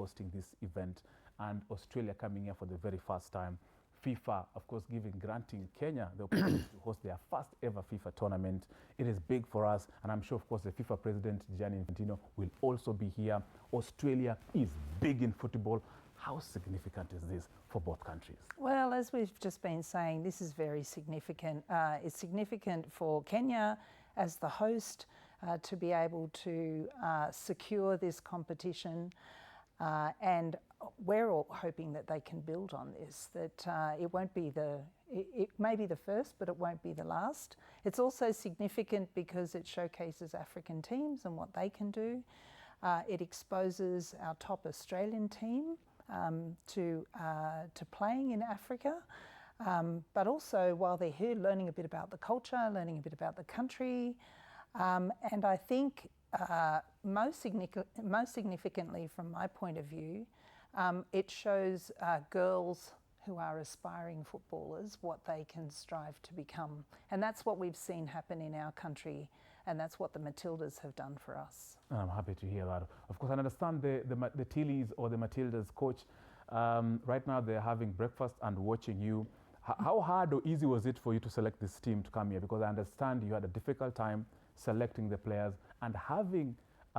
hosting this event, and Australia coming here for the very first time. FIFA, of course, granting Kenya the opportunity to host their first ever FIFA tournament. It is big for us, and I'm sure, of course, the FIFA president, Gianni Infantino, will also be here. Australia is big in football. How significant is this for both countries? Well, as we've just been saying, this is very significant. It's significant for Kenya as the host to be able to secure this competition, and we're all hoping that they can build on this, that it won't be it may be the first, but it won't be the last. It's also significant because it showcases African teams and what they can do. It exposes our top Australian team to playing in Africa, but also while they're here, learning a bit about the culture, learning a bit about the country, and I think most significantly from my point of view, it shows girls who are aspiring footballers what they can strive to become, and that's what we've seen happen in our country, and that's what the Matildas have done for us. I'm happy to hear that. Of course, I understand the Tillies or the Matildas coach, right now they're having breakfast and watching you. How hard or easy was it for you to select this team to come here? Because I understand you had a difficult time selecting the players, and having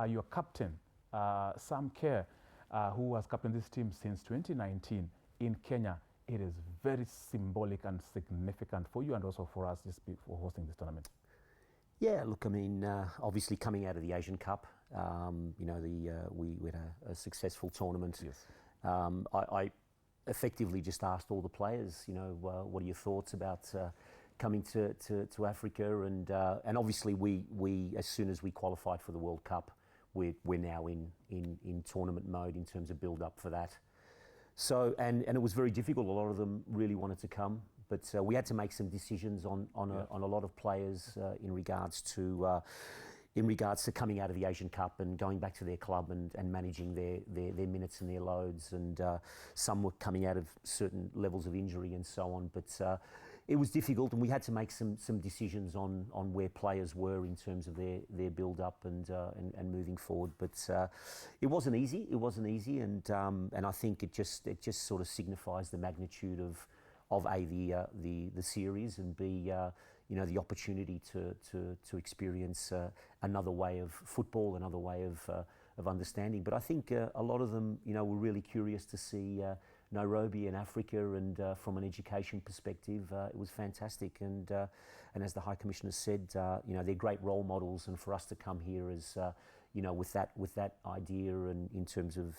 your captain, Sam Kerr, who has captained this team since 2019 in Kenya. It is very symbolic and significant for you and also for us for hosting this tournament. Yeah, look, I mean, obviously coming out of the Asian Cup, you know, we had a successful tournament. Yes. I effectively just asked all the players, you know, what are your thoughts about coming to Africa? And obviously we as soon as we qualified for the World Cup, we're now in tournament mode in terms of build up for that. So and it was very difficult. A lot of them really wanted to come, but we had to make some decisions on a lot of players in regards to coming out of the Asian Cup and going back to their club and managing their minutes and their loads, and some were coming out of certain levels of injury and so on. But it was difficult, and we had to make some decisions on where players were in terms of their build up and moving forward. But it wasn't easy. It wasn't easy, and I think it just sort of signifies the magnitude of A, the series, and B, you know, the opportunity to experience another way of football, another way of understanding. But I think a lot of them, you know, were really curious to see Nairobi and Africa, and from an education perspective, it was fantastic. And as the High Commissioner said, you know, they're great role models, and for us to come here as you know, with that idea, and in terms of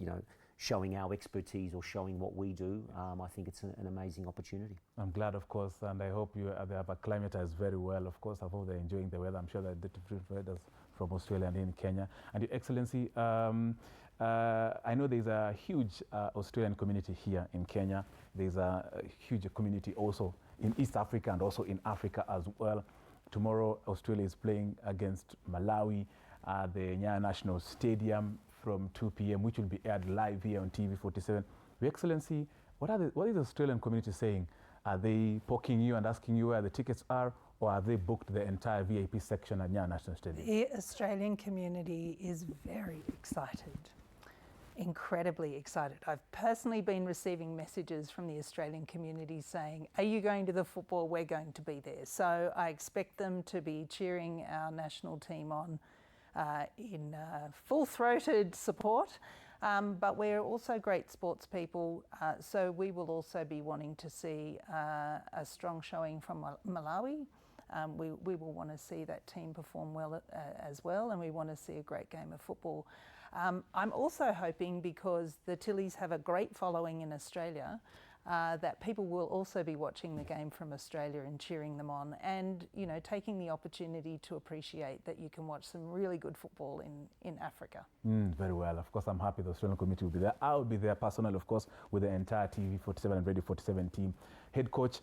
you know, showing our expertise or showing what we do, I think it's an amazing opportunity. I'm glad, of course, and I hope they have acclimatized very well. Of course, I hope they're enjoying the weather. I'm sure that the different weathers from Australia and in Kenya. And Your Excellency, I know there's a huge Australian community here in Kenya. There's a huge community also in East Africa and also in Africa as well. Tomorrow, Australia is playing against Malawi at the Nyayo National Stadium from 2 p.m., which will be aired live here on TV47. Your Excellency, what is the Australian community saying? Are they poking you and asking you where the tickets are, or have they booked the entire VIP section at Nyayo National Stadium? The Australian community is very excited, incredibly excited. I've personally been receiving messages from the Australian community saying, are you going to the football? We're going to be there. So I expect them to be cheering our national team on in full-throated support, but we're also great sports people, so we will also be wanting to see a strong showing from Malawi. We will want to see that team perform well as well, and we want to see a great game of football. I'm also hoping, because the Tillies have a great following in Australia, that people will also be watching the game from Australia and cheering them on, and, you know, taking the opportunity to appreciate that you can watch some really good football in Africa. Very well. Of course, I'm happy the Australian community will be there. I'll be there personally, of course, with the entire TV47 and Radio 47 team. Head coach,